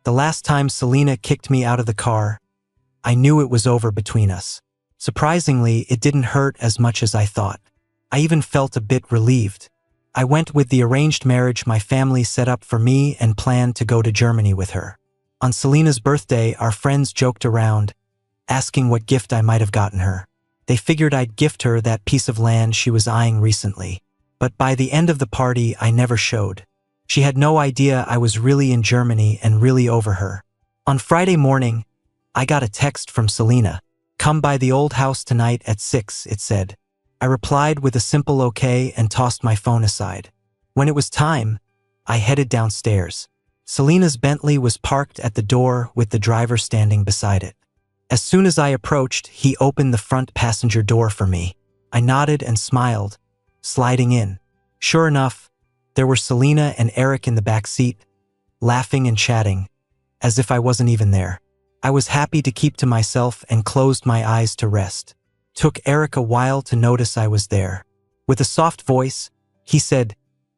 The last time Selena kicked me out of the car, I knew it was over between us. Surprisingly, it didn't hurt as much as I thought. I even felt a bit relieved. I went with the arranged marriage my family set up for me and planned to go to Germany with her. On Selena's birthday, our friends joked around, asking what gift I might have gotten her. They figured I'd gift her that piece of land she was eyeing recently. But by the end of the party, I never showed. She had no idea I was really in Germany and really over her. On Friday morning, I got a text from Selena. "Come by the old house tonight at 6, it said. I replied with a simple okay and tossed my phone aside. When it was time, I headed downstairs. Selena's Bentley was parked at the door with the driver standing beside it. As soon as I approached, he opened the front passenger door for me. I nodded and smiled, sliding in. Sure enough, there were Selena and Eric in the back seat, laughing and chatting, as if I wasn't even there. I was happy to keep to myself and closed my eyes to rest. Took Eric a while to notice I was there. With a soft voice, he said,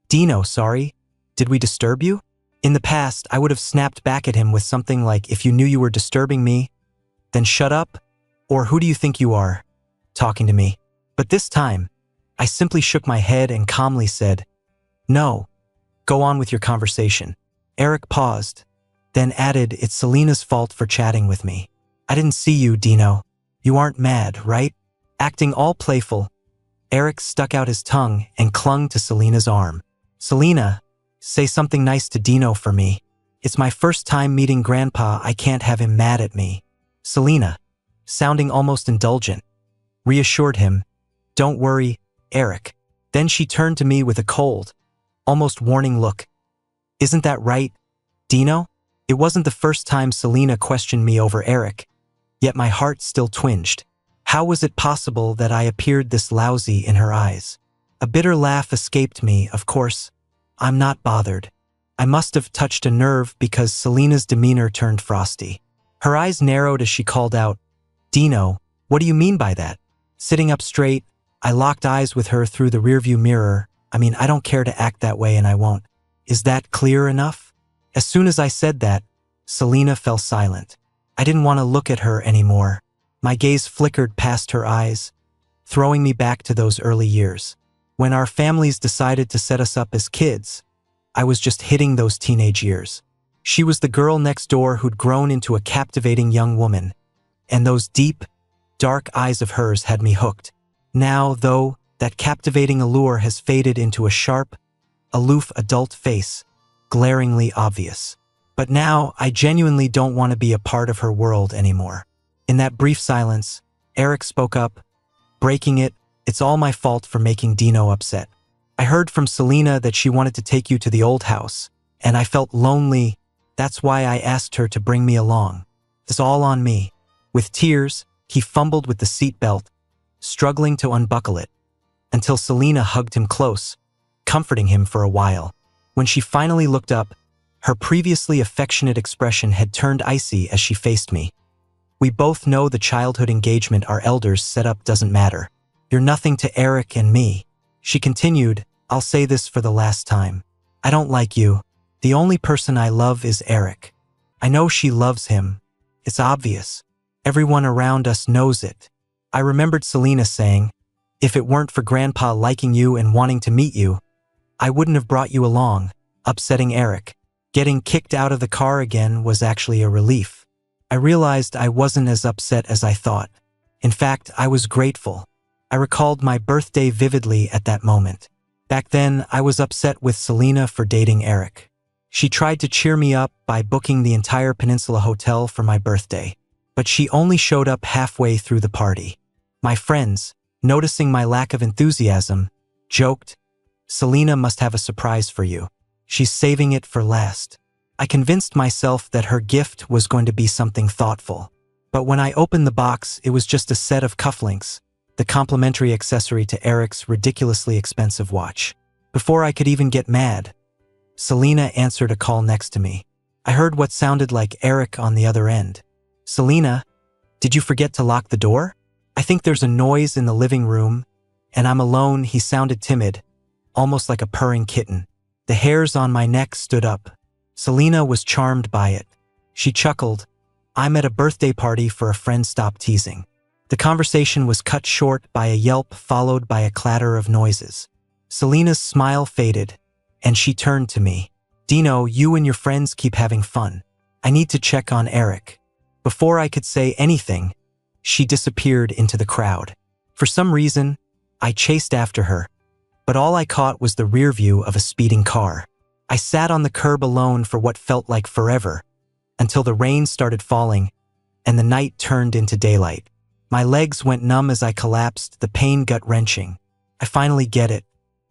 "Dino, sorry, did we disturb you?" In the past, I would have snapped back at him with something like, "If you knew you were disturbing me, then shut up," or "Who do you think you are, talking to me?" But this time, I simply shook my head and calmly said, "No, go on with your conversation." Eric paused, then added, "It's Selena's fault for chatting with me. I didn't see you, Dino. You aren't mad, right?" Acting all playful, Eric stuck out his tongue and clung to Selena's arm. "Selena, say something nice to Dino for me. It's my first time meeting Grandpa. I can't have him mad at me." Selena, sounding almost indulgent, reassured him, "Don't worry, Eric." Then she turned to me with a cold, almost warning look. "Isn't that right, Dino?" It wasn't the first time Selena questioned me over Eric, yet my heart still twinged. How was it possible that I appeared this lousy in her eyes? A bitter laugh escaped me, of course. I'm not bothered. I must have touched a nerve because Selena's demeanor turned frosty. Her eyes narrowed as she called out, "Dino, what do you mean by that?" Sitting up straight, I locked eyes with her through the rearview mirror. I don't care to act that way and I won't. Is that clear enough? As soon as I said that, Selena fell silent. I didn't want to look at her anymore. My gaze flickered past her eyes, throwing me back to those early years. When our families decided to set us up as kids, I was just hitting those teenage years. She was the girl next door who'd grown into a captivating young woman, and those deep, dark eyes of hers had me hooked. Now, though, that captivating allure has faded into a sharp, aloof adult face, glaringly obvious. But now, I genuinely don't want to be a part of her world anymore. In that brief silence, Eric spoke up, breaking it. "It's all my fault for making Dino upset. I heard from Selena that she wanted to take you to the old house, and I felt lonely. That's why I asked her to bring me along. It's all on me." With tears, he fumbled with the seat belt, struggling to unbuckle it, until Selena hugged him close, comforting him for a while. When she finally looked up, her previously affectionate expression had turned icy as she faced me. "We both know the childhood engagement our elders set up doesn't matter. You're nothing to Eric and me." She continued, "I'll say this for the last time. I don't like you. The only person I love is Eric." I know she loves him. It's obvious. Everyone around us knows it. I remembered Selena saying, "If it weren't for Grandpa liking you and wanting to meet you, I wouldn't have brought you along," upsetting Eric. Getting kicked out of the car again was actually a relief. I realized I wasn't as upset as I thought. In fact, I was grateful. I recalled my birthday vividly at that moment. Back then, I was upset with Selena for dating Eric. She tried to cheer me up by booking the entire Peninsula Hotel for my birthday, but she only showed up halfway through the party. My friends, noticing my lack of enthusiasm, joked, "Selena must have a surprise for you. She's saving it for last." I convinced myself that her gift was going to be something thoughtful. But when I opened the box, it was just a set of cufflinks, the complimentary accessory to Eric's ridiculously expensive watch. Before I could even get mad, Selena answered a call next to me. I heard what sounded like Eric on the other end. "Selena, did you forget to lock the door? I think there's a noise in the living room, and I'm alone." He sounded timid, almost like a purring kitten. The hairs on my neck stood up. Selena was charmed by it. She chuckled. I'm at a birthday party for a friend, stop teasing. The conversation was cut short by a yelp followed by a clatter of noises. Selena's smile faded, and she turned to me. Dino, you and your friends keep having fun. I need to check on Eric. Before I could say anything, she disappeared into the crowd. For some reason, I chased after her, but all I caught was the rear view of a speeding car. I sat on the curb alone for what felt like forever, until the rain started falling and the night turned into daylight. My legs went numb as I collapsed, the pain gut-wrenching. I finally get it.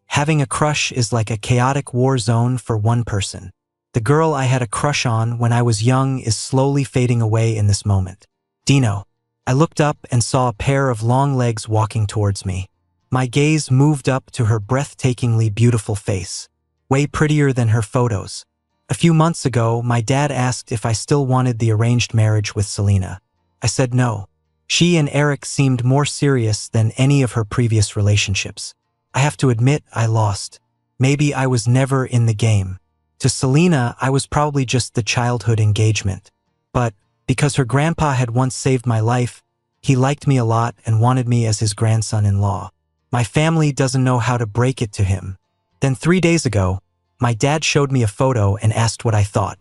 Having a crush is like a chaotic war zone for one person. The girl I had a crush on when I was young is slowly fading away in this moment. Dino. I looked up and saw a pair of long legs walking towards me. My gaze moved up to her breathtakingly beautiful face, way prettier than her photos. A few months ago, my dad asked if I still wanted the arranged marriage with Selena. I said no. She and Eric seemed more serious than any of her previous relationships. I have to admit, I lost. Maybe I was never in the game. To Selena, I was probably just the childhood engagement. But because her grandpa had once saved my life, he liked me a lot and wanted me as his grandson-in-law. My family doesn't know how to break it to him. Then 3 days ago, my dad showed me a photo and asked what I thought.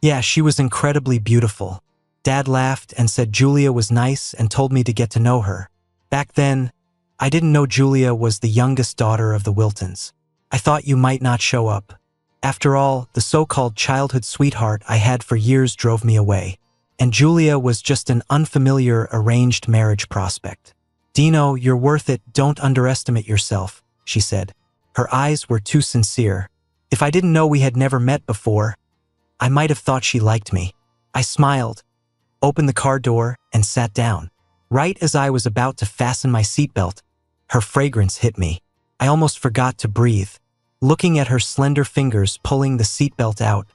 Yeah, she was incredibly beautiful. Dad laughed and said Julia was nice and told me to get to know her. Back then, I didn't know Julia was the youngest daughter of the Wiltons. I thought you might not show up. After all, the so-called childhood sweetheart I had for years drove me away, and Julia was just an unfamiliar arranged marriage prospect. Dino, you're worth it, don't underestimate yourself, she said. Her eyes were too sincere. If I didn't know we had never met before, I might have thought she liked me. I smiled, opened the car door, and sat down. Right as I was about to fasten my seatbelt, her fragrance hit me. I almost forgot to breathe. Looking at her slender fingers pulling the seatbelt out,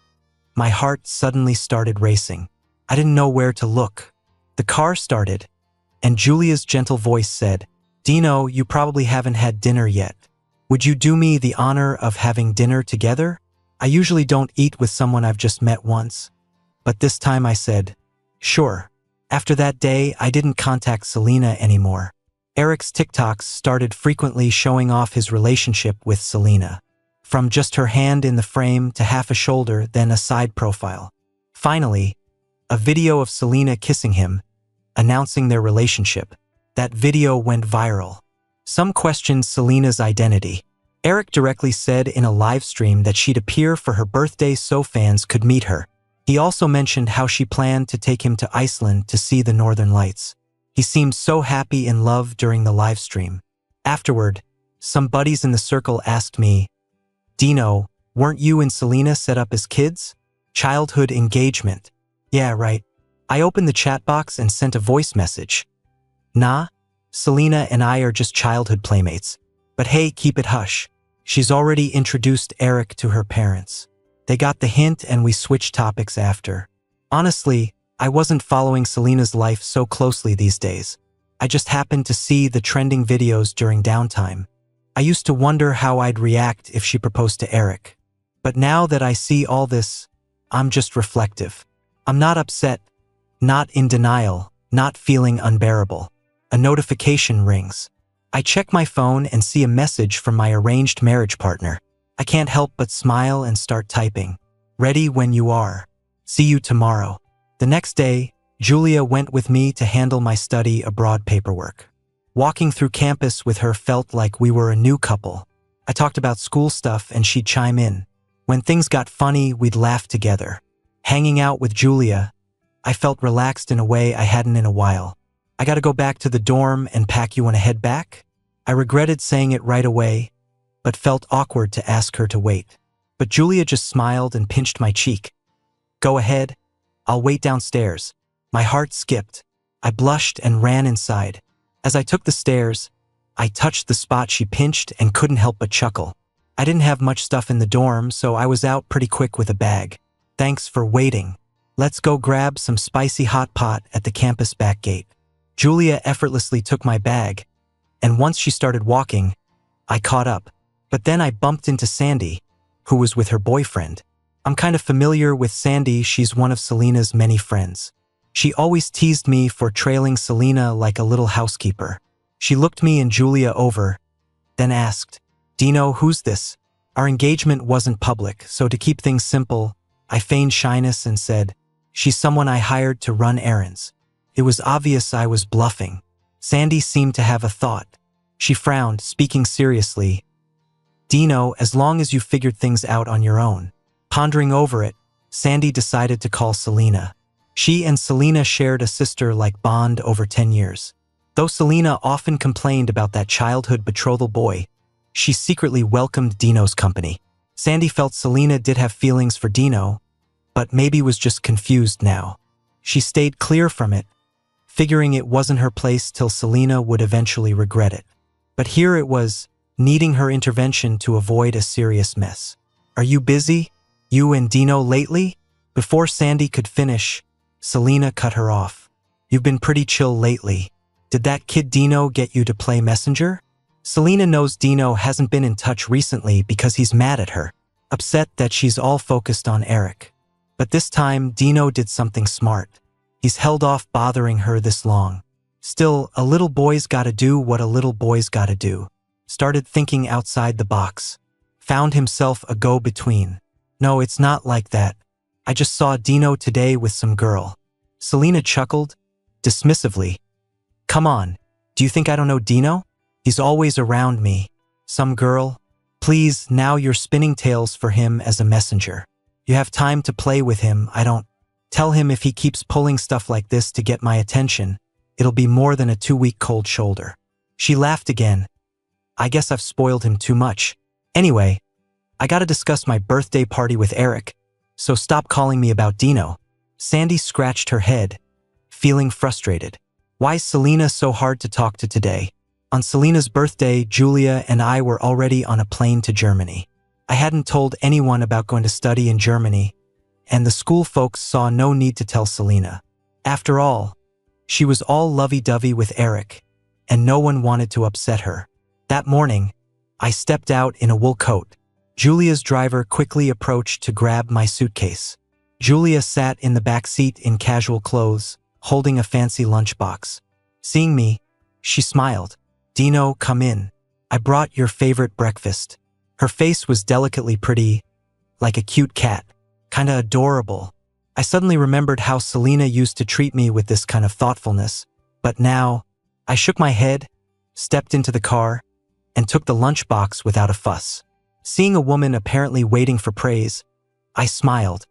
my heart suddenly started racing. I didn't know where to look. The car started, and Julia's gentle voice said, Dino, you probably haven't had dinner yet. Would you do me the honor of having dinner together? I usually don't eat with someone I've just met once. But this time I said, sure. After that day, I didn't contact Selena anymore. Eric's TikToks started frequently showing off his relationship with Selena. From just her hand in the frame to half a shoulder, then a side profile. Finally, a video of Selena kissing him, announcing their relationship. That video went viral. Some questioned Selena's identity. Eric directly said in a live stream that she'd appear for her birthday so fans could meet her. He also mentioned how she planned to take him to Iceland to see the Northern Lights. He seemed so happy in love during the live stream. Afterward, some buddies in the circle asked me, Dino, weren't you and Selena set up as kids? Childhood engagement. Yeah, right. I opened the chat box and sent a voice message. Nah, Selena and I are just childhood playmates. But hey, keep it hush. She's already introduced Eric to her parents. They got the hint and we switched topics after. Honestly, I wasn't following Selena's life so closely these days. I just happened to see the trending videos during downtime. I used to wonder how I'd react if she proposed to Eric. But now that I see all this, I'm just reflective. I'm not upset, not in denial, not feeling unbearable. A notification rings. I check my phone and see a message from my arranged marriage partner. I can't help but smile and start typing. Ready when you are. See you tomorrow. The next day, Julia went with me to handle my study abroad paperwork. Walking through campus with her felt like we were a new couple. I talked about school stuff and she'd chime in. When things got funny, we'd laugh together. Hanging out with Julia, I felt relaxed in a way I hadn't in a while. I gotta go back to the dorm and pack. You wanna head back? I regretted saying it right away, but felt awkward to ask her to wait. But Julia just smiled and pinched my cheek. Go ahead, I'll wait downstairs. My heart skipped. I blushed and ran inside. As I took the stairs, I touched the spot she pinched and couldn't help but chuckle. I didn't have much stuff in the dorm, so I was out pretty quick with a bag. Thanks for waiting. Let's go grab some spicy hot pot at the campus back gate. Julia effortlessly took my bag, and once she started walking, I caught up. But then I bumped into Sandy, who was with her boyfriend. I'm kind of familiar with Sandy, she's one of Selena's many friends. She always teased me for trailing Selena like a little housekeeper. She looked me and Julia over, then asked, Dino, who's this? Our engagement wasn't public, so to keep things simple, I feigned shyness and said, she's someone I hired to run errands. It was obvious I was bluffing. Sandy seemed to have a thought. She frowned, speaking seriously. Dino, as long as you figured things out on your own. Pondering over it, Sandy decided to call Selena. She and Selena shared a sister-like bond over 10 years. Though Selena often complained about that childhood betrothal boy, she secretly welcomed Dino's company. Sandy felt Selena did have feelings for Dino, but maybe was just confused now. She stayed clear from it, figuring it wasn't her place till Selena would eventually regret it. But here it was, needing her intervention to avoid a serious mess. Are you busy? You and Dino lately? Before Sandy could finish, Selena cut her off. You've been pretty chill lately. Did that kid Dino get you to play messenger? Selena knows Dino hasn't been in touch recently because he's mad at her, upset that she's all focused on Eric. But this time, Dino did something smart. He's held off bothering her this long. Still, a little boy's gotta do what a little boy's gotta do. Started thinking outside the box. Found himself a go-between. No, it's not like that. I just saw Dino today with some girl. Selena chuckled, dismissively. Come on, do you think I don't know Dino? He's always around me. Some girl? Please, now you're spinning tales for him as a messenger. You have time to play with him, I don't. Tell him if he keeps pulling stuff like this to get my attention, it'll be more than a 2-week cold shoulder. She laughed again. I guess I've spoiled him too much. Anyway, I gotta discuss my birthday party with Eric, so stop calling me about Dino. Sandy scratched her head, feeling frustrated. Why's Selena so hard to talk to today? On Selena's birthday, Julia and I were already on a plane to Germany. I hadn't told anyone about going to study in Germany, and the school folks saw no need to tell Selena. After all, she was all lovey-dovey with Eric, and no one wanted to upset her. That morning, I stepped out in a wool coat. Julia's driver quickly approached to grab my suitcase. Julia sat in the back seat in casual clothes, holding a fancy lunchbox. Seeing me, she smiled. Dino, come in. I brought your favorite breakfast. Her face was delicately pretty, like a cute cat, kinda adorable. I suddenly remembered how Selena used to treat me with this kind of thoughtfulness, but now, I shook my head, stepped into the car, and took the lunchbox without a fuss. Seeing a woman apparently waiting for praise, I smiled.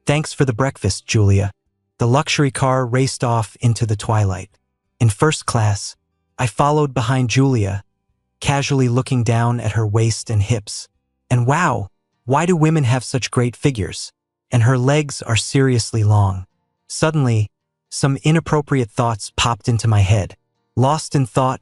Thanks for the breakfast, Julia. The luxury car raced off into the twilight. In first class, I followed behind Julia, casually looking down at her waist and hips. And wow, why do women have such great figures? And her legs are seriously long. Suddenly, some inappropriate thoughts popped into my head. Lost in thought,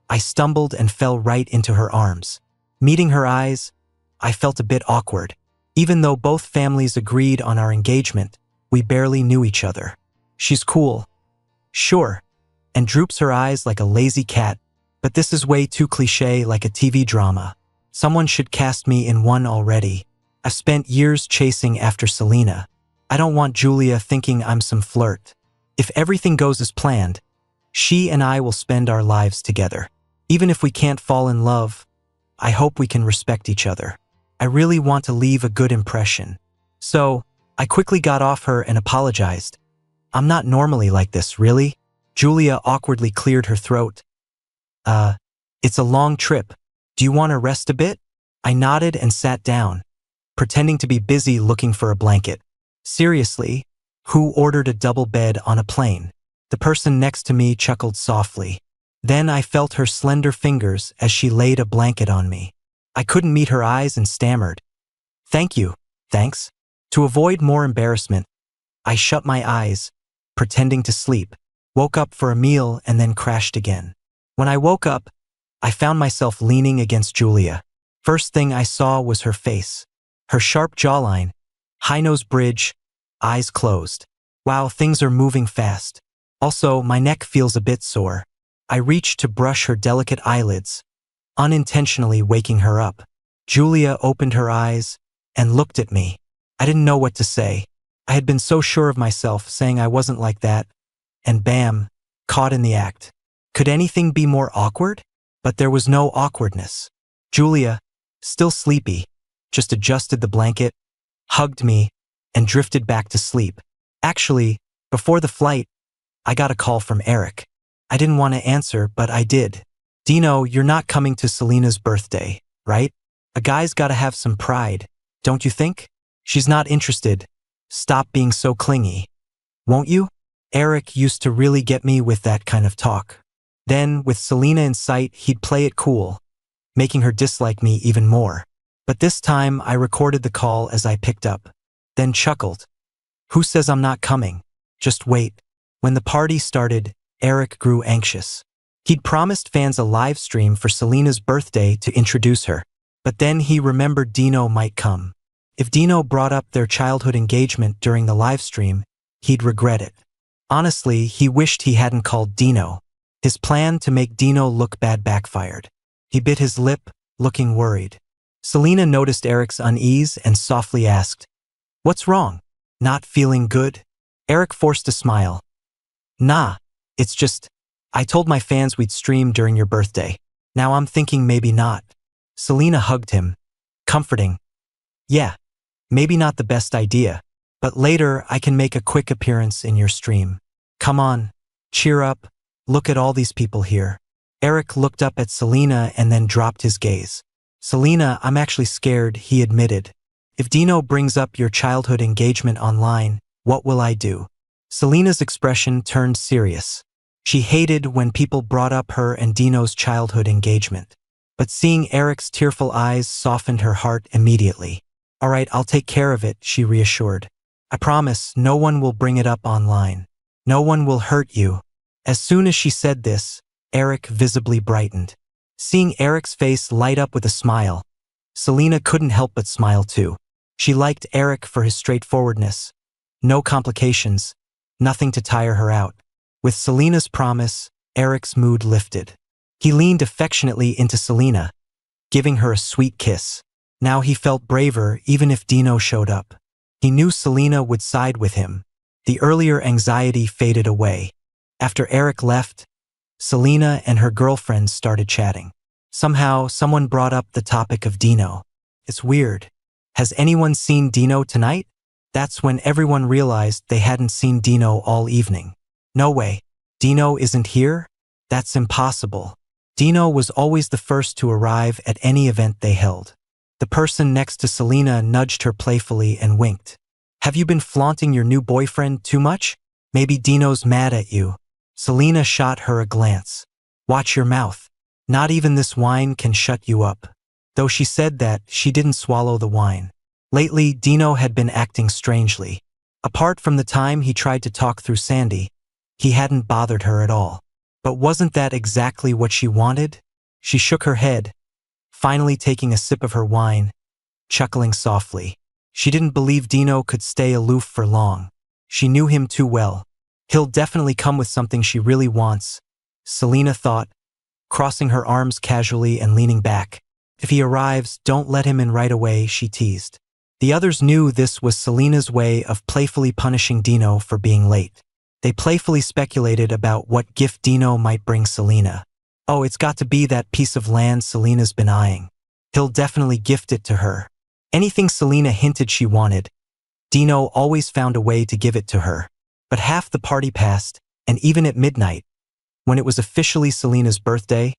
I stumbled and fell right into her arms. Meeting her eyes, I felt a bit awkward. Even though both families agreed on our engagement, we barely knew each other. She's cool. Sure. And droops her eyes like a lazy cat, but this is way too cliché, like a TV drama. Someone should cast me in one already. I've spent years chasing after Selena. I don't want Julia thinking I'm some flirt. If everything goes as planned, she and I will spend our lives together. Even if we can't fall in love, I hope we can respect each other. I really want to leave a good impression. So, I quickly got off her and apologized. I'm not normally like this, really? Julia awkwardly cleared her throat. It's a long trip. Do you want to rest a bit? I nodded and sat down, pretending to be busy looking for a blanket. Seriously, who ordered a double bed on a plane? The person next to me chuckled softly. Then I felt her slender fingers as she laid a blanket on me. I couldn't meet her eyes and stammered. Thank you, thanks. To avoid more embarrassment, I shut my eyes, pretending to sleep, woke up for a meal and then crashed again. When I woke up, I found myself leaning against Julia. First thing I saw was her face. Her sharp jawline, high nose bridge, eyes closed. Wow, things are moving fast. Also, my neck feels a bit sore. I reached to brush her delicate eyelids, unintentionally waking her up. Julia opened her eyes and looked at me. I didn't know what to say. I had been so sure of myself, saying I wasn't like that, and bam, caught in the act. Could anything be more awkward? But there was no awkwardness. Julia, still sleepy, just adjusted the blanket, hugged me, and drifted back to sleep. Actually, before the flight, I got a call from Eric. I didn't want to answer, but I did. Dino, you're not coming to Selena's birthday, right? A guy's gotta have some pride, don't you think? She's not interested. Stop being so clingy. Won't you? Eric used to really get me with that kind of talk. Then, with Selena in sight, he'd play it cool, making her dislike me even more. But this time, I recorded the call as I picked up, then chuckled. Who says I'm not coming? Just wait. When the party started, Eric grew anxious. He'd promised fans a live stream for Selena's birthday to introduce her. But then he remembered Dino might come. If Dino brought up their childhood engagement during the live stream, he'd regret it. Honestly, he wished he hadn't called Dino. His plan to make Dino look bad backfired. He bit his lip, looking worried. Selena noticed Eric's unease and softly asked, "What's wrong? Not feeling good?" Eric forced a smile. "Nah, it's just, I told my fans we'd stream during your birthday. Now I'm thinking maybe not." Selena hugged him, comforting. "Yeah, maybe not the best idea, but later I can make a quick appearance in your stream. Come on, cheer up, look at all these people here." Eric looked up at Selena and then dropped his gaze. "Selena, I'm actually scared," he admitted. "If Dino brings up your childhood engagement online, what will I do?" Selena's expression turned serious. She hated when people brought up her and Dino's childhood engagement. But seeing Eric's tearful eyes softened her heart immediately. "All right, I'll take care of it," she reassured. "I promise no one will bring it up online. No one will hurt you." As soon as she said this, Eric visibly brightened. Seeing Eric's face light up with a smile, Selena couldn't help but smile too. She liked Eric for his straightforwardness. No complications, nothing to tire her out. With Selena's promise, Eric's mood lifted. He leaned affectionately into Selena, giving her a sweet kiss. Now he felt braver even if Dino showed up. He knew Selena would side with him. The earlier anxiety faded away. After Eric left, Selena and her girlfriends started chatting. Somehow, someone brought up the topic of Dino. "It's weird. Has anyone seen Dino tonight?" That's when everyone realized they hadn't seen Dino all evening. "No way. Dino isn't here? That's impossible." Dino was always the first to arrive at any event they held. The person next to Selena nudged her playfully and winked. "Have you been flaunting your new boyfriend too much? Maybe Dino's mad at you." Selena shot her a glance. "Watch your mouth. Not even this wine can shut you up." Though she said that, she didn't swallow the wine. Lately, Dino had been acting strangely. Apart from the time he tried to talk through Sandy, he hadn't bothered her at all. But wasn't that exactly what she wanted? She shook her head, finally taking a sip of her wine, chuckling softly. She didn't believe Dino could stay aloof for long. She knew him too well. He'll definitely come with something she really wants, Selena thought, crossing her arms casually and leaning back. If he arrives, don't let him in right away, she teased. The others knew this was Selena's way of playfully punishing Dino for being late. They playfully speculated about what gift Dino might bring Selena. "Oh, it's got to be that piece of land Selena's been eyeing. He'll definitely gift it to her." Anything Selena hinted she wanted, Dino always found a way to give it to her. But half the party passed, and even at midnight, when it was officially Selena's birthday,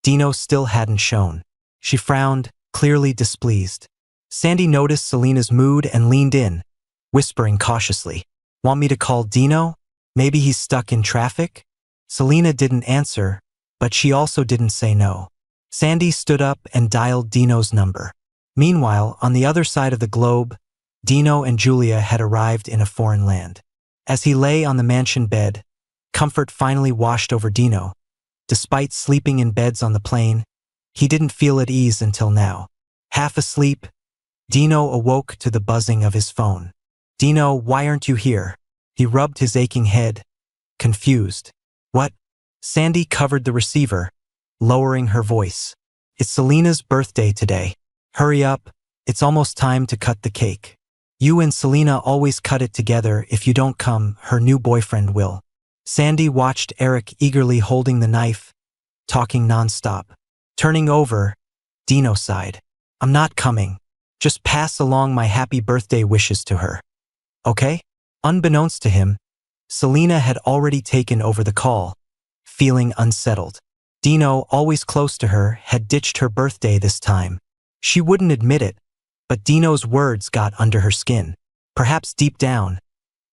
Dino still hadn't shown. She frowned, clearly displeased. Sandy noticed Selena's mood and leaned in, whispering cautiously, "Want me to call Dino? Maybe he's stuck in traffic?" Selena didn't answer, but she also didn't say no. Sandy stood up and dialed Dino's number. Meanwhile, on the other side of the globe, Dino and Julia had arrived in a foreign land. As he lay on the mansion bed, comfort finally washed over Dino. Despite sleeping in beds on the plane, he didn't feel at ease until now. Half asleep, Dino awoke to the buzzing of his phone. "Dino, why aren't you here?" He rubbed his aching head, confused. "What?" Sandy covered the receiver, lowering her voice. "It's Selena's birthday today. Hurry up, it's almost time to cut the cake." You and Selena always cut it together. If you don't come, her new boyfriend will. Sandy watched Eric eagerly holding the knife, talking nonstop. Turning over, Dino sighed. I'm not coming. Just pass along my happy birthday wishes to her. Okay? Unbeknownst to him, Selena had already taken over the call, feeling unsettled. Dino, always close to her, had ditched her birthday this time. She wouldn't admit it, but Dino's words got under her skin. Perhaps deep down,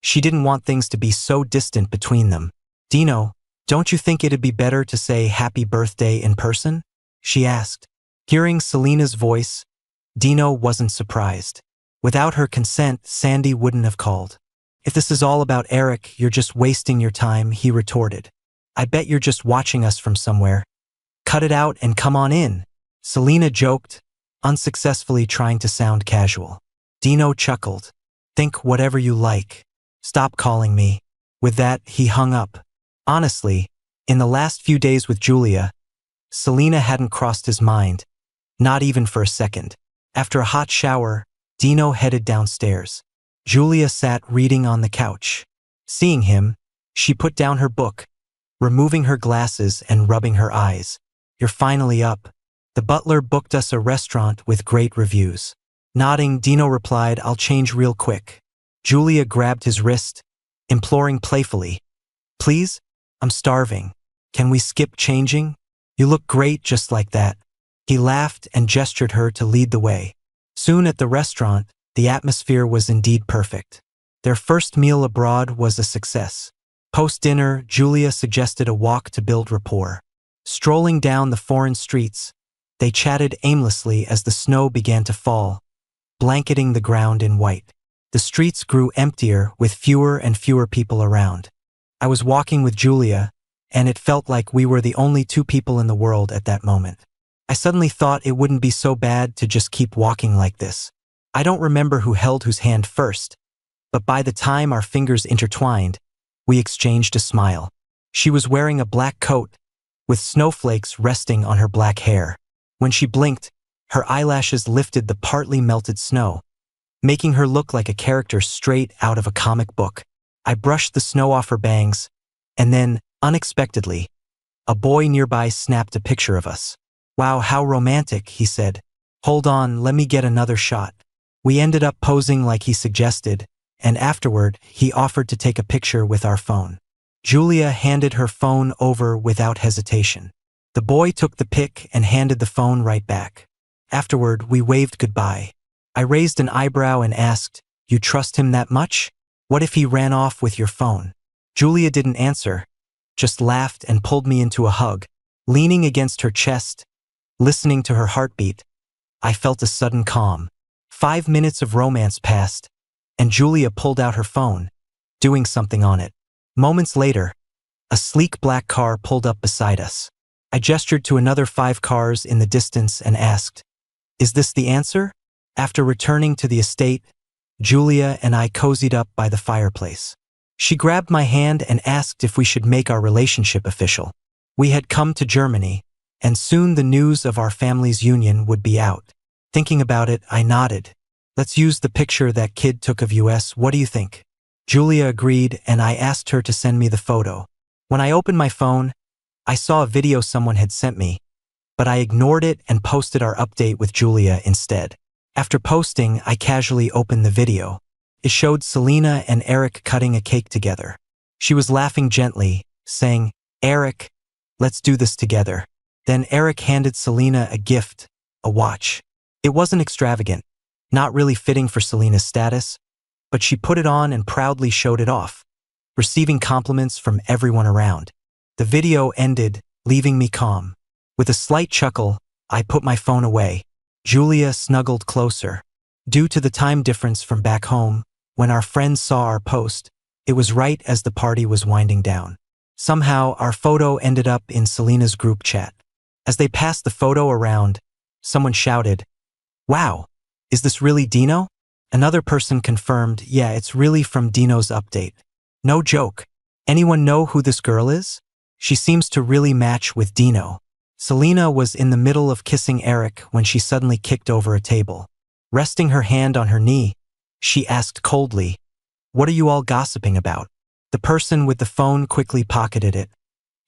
she didn't want things to be so distant between them. Dino, don't you think it'd be better to say happy birthday in person? She asked. Hearing Selena's voice, Dino wasn't surprised. Without her consent, Sandy wouldn't have called. If this is all about Eric, you're just wasting your time, he retorted. I bet you're just watching us from somewhere. Cut it out and come on in, Selena joked, unsuccessfully trying to sound casual. Dino chuckled. Think whatever you like. Stop calling me. With that, he hung up. Honestly, in the last few days with Julia, Selena hadn't crossed his mind, not even for a second. After a hot shower, Dino headed downstairs. Julia sat reading on the couch. Seeing him, she put down her book, removing her glasses and rubbing her eyes. You're finally up. The butler booked us a restaurant with great reviews. Nodding, Dino replied, I'll change real quick. Julia grabbed his wrist, imploring playfully. Please? I'm starving. Can we skip changing? You look great just like that. He laughed and gestured her to lead the way. Soon at the restaurant, the atmosphere was indeed perfect. Their first meal abroad was a success. Post-dinner, Julia suggested a walk to build rapport. Strolling down the foreign streets, they chatted aimlessly as the snow began to fall, blanketing the ground in white. The streets grew emptier with fewer and fewer people around. I was walking with Julia, and it felt like we were the only two people in the world at that moment. I suddenly thought it wouldn't be so bad to just keep walking like this. I don't remember who held whose hand first, but by the time our fingers intertwined, we exchanged a smile. She was wearing a black coat, with snowflakes resting on her black hair. When she blinked, her eyelashes lifted the partly melted snow, making her look like a character straight out of a comic book. I brushed the snow off her bangs, and then, unexpectedly, a boy nearby snapped a picture of us. Wow, how romantic, he said. Hold on, let me get another shot. We ended up posing like he suggested, and afterward, he offered to take a picture with our phone. Julia handed her phone over without hesitation. The boy took the pic and handed the phone right back. Afterward, we waved goodbye. I raised an eyebrow and asked, You trust him that much? What if he ran off with your phone? Julia didn't answer, just laughed and pulled me into a hug. Leaning against her chest, listening to her heartbeat, I felt a sudden calm. 5 minutes of romance passed, and Julia pulled out her phone, doing something on it. Moments later, a sleek black car pulled up beside us. I gestured to another 5 cars in the distance and asked, Is this the answer? After returning to the estate, Julia and I cozied up by the fireplace. She grabbed my hand and asked if we should make our relationship official. We had come to Germany, and soon the news of our family's union would be out. Thinking about it, I nodded. Let's use the picture that kid took of us, what do you think? Julia agreed, and I asked her to send me the photo. When I opened my phone, I saw a video someone had sent me, but I ignored it and posted our update with Julia instead. After posting, I casually opened the video. It showed Selena and Eric cutting a cake together. She was laughing gently, saying, Eric, let's do this together. Then Eric handed Selena a gift, a watch. It wasn't extravagant, not really fitting for Selena's status, but she put it on and proudly showed it off, receiving compliments from everyone around. The video ended, leaving me calm. With a slight chuckle, I put my phone away. Julia snuggled closer. Due to the time difference from back home, when our friends saw our post, it was right as the party was winding down. Somehow, our photo ended up in Selena's group chat. As they passed the photo around, someone shouted, Wow, is this really Dino? Another person confirmed, yeah, it's really from Dino's update. No joke. Anyone know who this girl is? She seems to really match with Dino. Selena was in the middle of kissing Eric when she suddenly kicked over a table. Resting her hand on her knee, She asked coldly. What are you all gossiping about? The person with the phone quickly pocketed it,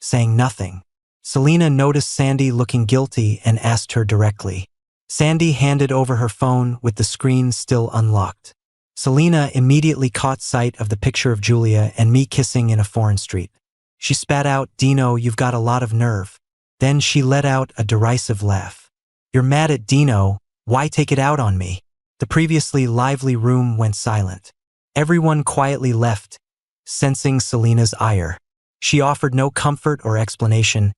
saying nothing. Selena noticed Sandy looking guilty and asked her directly. Sandy handed over her phone with the screen still unlocked. Selena immediately caught sight of the picture of Julia and me kissing in a foreign street. She spat out, Dino, you've got a lot of nerve. Then she let out a derisive laugh. You're mad at Dino, why take it out on me? The previously lively room went silent. Everyone quietly left, sensing Selena's ire. She offered no comfort or explanation,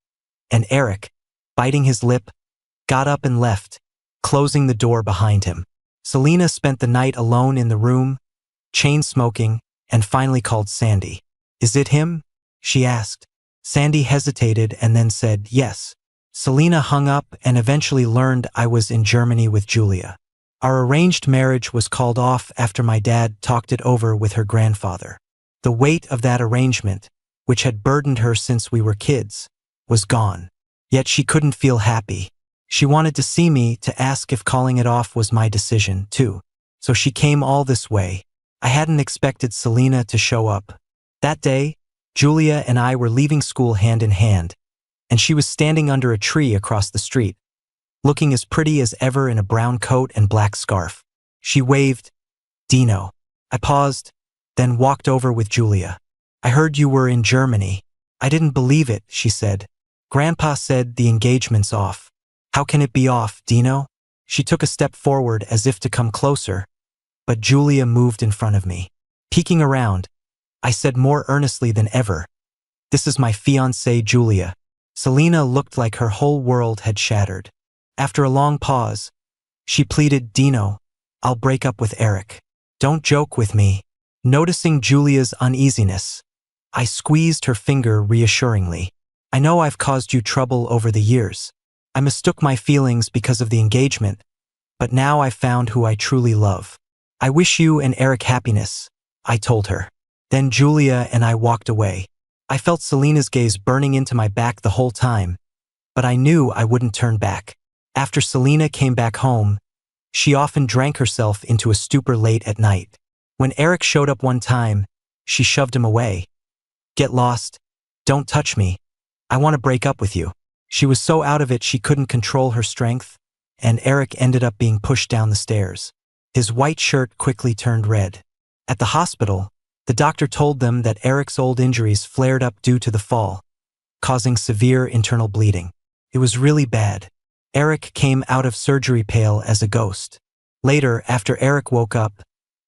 and Eric, biting his lip, got up and left, closing the door behind him. Selena spent the night alone in the room, chain-smoking, and finally called Sandy. Is it him? She asked. Sandy hesitated and then said yes. Selena hung up and eventually learned I was in Germany with Julia. Our arranged marriage was called off after my dad talked it over with her grandfather. The weight of that arrangement, which had burdened her since we were kids, was gone. Yet she couldn't feel happy. She wanted to see me to ask if calling it off was my decision, too. So she came all this way. I hadn't expected Selena to show up. That day, Julia and I were leaving school hand in hand, and she was standing under a tree across the street, looking as pretty as ever in a brown coat and black scarf. She waved, Dino. I paused, then walked over with Julia. I heard you were in Germany. I didn't believe it, she said. Grandpa said the engagement's off. How can it be off, Dino? She took a step forward as if to come closer, but Julia moved in front of me. Peeking around, I said more earnestly than ever, this is my fiancée, Julia. Selena looked like her whole world had shattered. After a long pause, she pleaded, Dino, I'll break up with Eric. Don't joke with me. Noticing Julia's uneasiness, I squeezed her finger reassuringly. I know I've caused you trouble over the years. I mistook my feelings because of the engagement, but now I've found who I truly love. I wish you and Eric happiness, I told her. Then Julia and I walked away. I felt Selena's gaze burning into my back the whole time, but I knew I wouldn't turn back. After Selena came back home, she often drank herself into a stupor late at night. When Eric showed up one time, she shoved him away. Get lost. Don't touch me. I want to break up with you. She was so out of it she couldn't control her strength, and Eric ended up being pushed down the stairs. His white shirt quickly turned red. At the hospital, the doctor told them that Eric's old injuries flared up due to the fall, causing severe internal bleeding. It was really bad. Eric came out of surgery pale as a ghost. Later, after Eric woke up,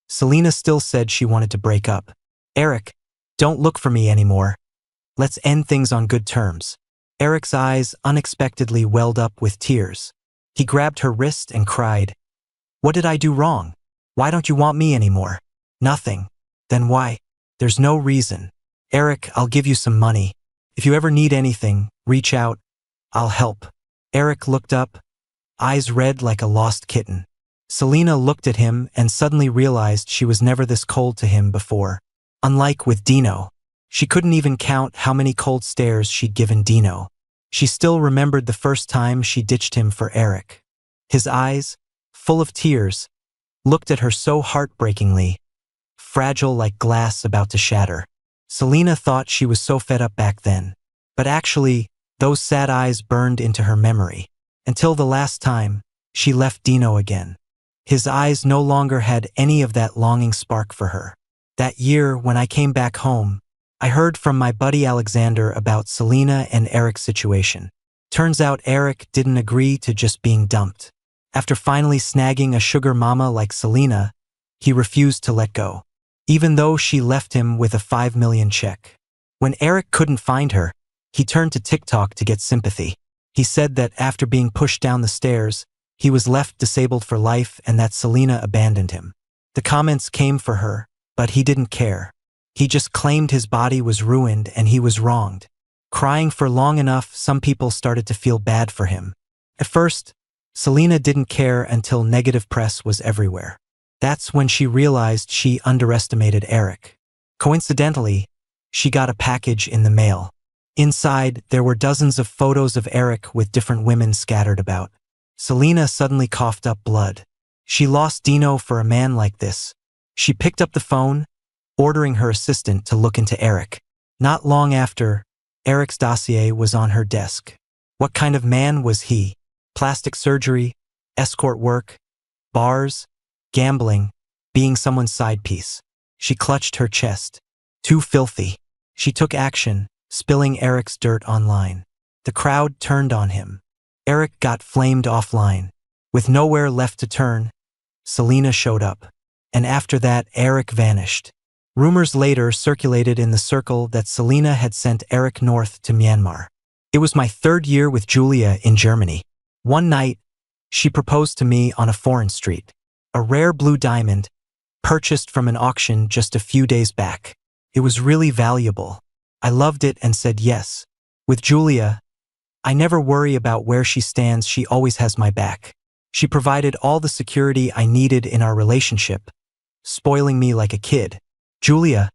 Selena still said she wanted to break up. Eric, don't look for me anymore. Let's end things on good terms. Eric's eyes unexpectedly welled up with tears. He grabbed her wrist and cried, What did I do wrong? Why don't you want me anymore? Nothing. Then why? There's no reason. Eric, I'll give you some money. If you ever need anything, reach out. I'll help. Eric looked up, eyes red like a lost kitten. Selena looked at him and suddenly realized she was never this cold to him before. Unlike with Dino, she couldn't even count how many cold stares she'd given Dino. She still remembered the first time she ditched him for Eric. His eyes, full of tears, looked at her so heartbreakingly, fragile like glass about to shatter. Selena thought she was so fed up back then, but actually, those sad eyes burned into her memory. Until the last time, she left Dino again. His eyes no longer had any of that longing spark for her. That year, when I came back home, I heard from my buddy Alexander about Selena and Eric's situation. Turns out Eric didn't agree to just being dumped. After finally snagging a sugar mama like Selena, he refused to let go, even though she left him with a $5 million check. When Eric couldn't find her, he turned to TikTok to get sympathy. He said that after being pushed down the stairs, he was left disabled for life and that Selena abandoned him. The comments came for her, but he didn't care. He just claimed his body was ruined and he was wronged. Crying for long enough, some people started to feel bad for him. At first, Selena didn't care until negative press was everywhere. That's when she realized she underestimated Eric. Coincidentally, she got a package in the mail. Inside, there were dozens of photos of Eric with different women scattered about. Selena suddenly coughed up blood. She lost Dino for a man like this. She picked up the phone, ordering her assistant to look into Eric. Not long after, Eric's dossier was on her desk. What kind of man was he? Plastic surgery, escort work, bars, gambling, being someone's side piece. She clutched her chest. Too filthy. She took action, spilling Eric's dirt online. The crowd turned on him. Eric got flamed offline. With nowhere left to turn, Selena showed up. And after that, Eric vanished. Rumors later circulated in the circle that Selena had sent Eric north to Myanmar. It was my 3rd year with Julia in Germany. One night, she proposed to me on a foreign street. A rare blue diamond, purchased from an auction just a few days back. It was really valuable. I loved it and said yes. With Julia, I never worry about where she stands, she always has my back. She provided all the security I needed in our relationship, spoiling me like a kid. Julia,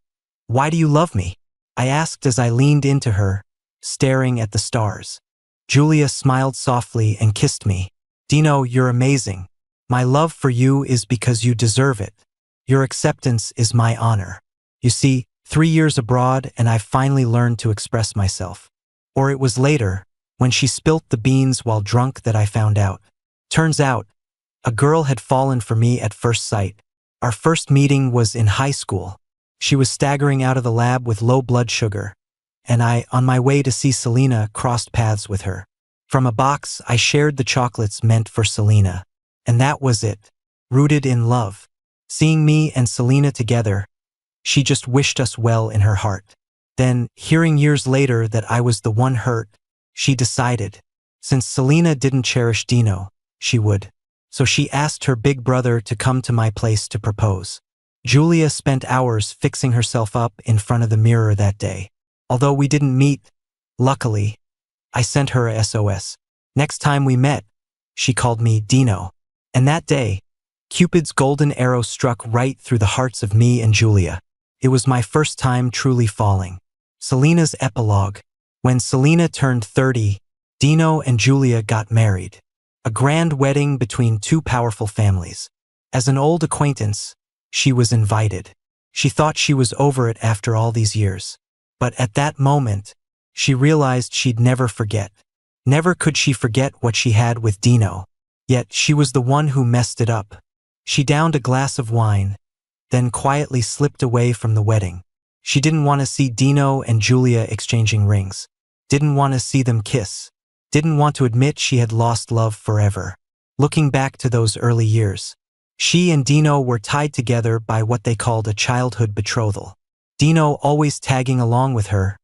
why do you love me? I asked as I leaned into her, staring at the stars. Julia smiled softly and kissed me. Dino, you're amazing. My love for you is because you deserve it. Your acceptance is my honor. You see, 3 years abroad and I've finally learned to express myself. Or it was later, when she spilt the beans while drunk, that I found out. Turns out, a girl had fallen for me at first sight. Our first meeting was in high school. She was staggering out of the lab with low blood sugar, and I, on my way to see Selena, crossed paths with her. From a box, I shared the chocolates meant for Selena. And that was it. Rooted in love. Seeing me and Selena together, she just wished us well in her heart. Then, hearing years later that I was the one hurt, she decided, since Selena didn't cherish Dino, she would. So she asked her big brother to come to my place to propose. Julia spent hours fixing herself up in front of the mirror that day. Although we didn't meet, luckily, I sent her a SOS. Next time we met, she called me Dino. And that day, Cupid's golden arrow struck right through the hearts of me and Julia. It was my first time truly falling. Selena's epilogue. When Selena turned 30, Dino and Julia got married. A grand wedding between 2 powerful families. As an old acquaintance, she was invited. She thought she was over it after all these years. But at that moment, she realized she'd never forget. Never could she forget what she had with Dino. Yet she was the one who messed it up. She downed a glass of wine, then quietly slipped away from the wedding. She didn't want to see Dino and Julia exchanging rings. Didn't want to see them kiss. Didn't want to admit she had lost love forever. Looking back to those early years, she and Dino were tied together by what they called a childhood betrothal. Dino, always tagging along with her,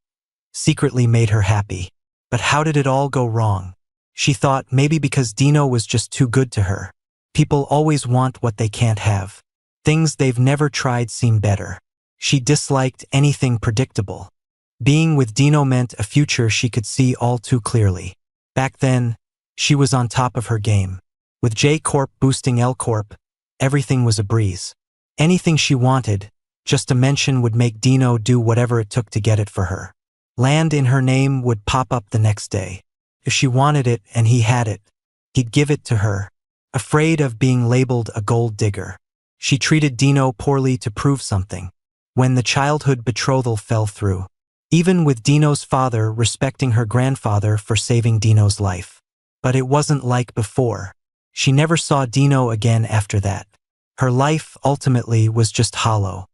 secretly made her happy. But how did it all go wrong? She thought maybe because Dino was just too good to her. People always want what they can't have. Things they've never tried seem better. She disliked anything predictable. Being with Dino meant a future she could see all too clearly. Back then, she was on top of her game. With J Corp boosting L Corp, everything was a breeze. Anything she wanted, just a mention would make Dino do whatever it took to get it for her. Land in her name would pop up the next day. If she wanted it and he had it, he'd give it to her. Afraid of being labeled a gold digger, she treated Dino poorly to prove something. When the childhood betrothal fell through, even with Dino's father respecting her grandfather for saving Dino's life. But it wasn't like before. She never saw Dino again after that. Her life ultimately was just hollow.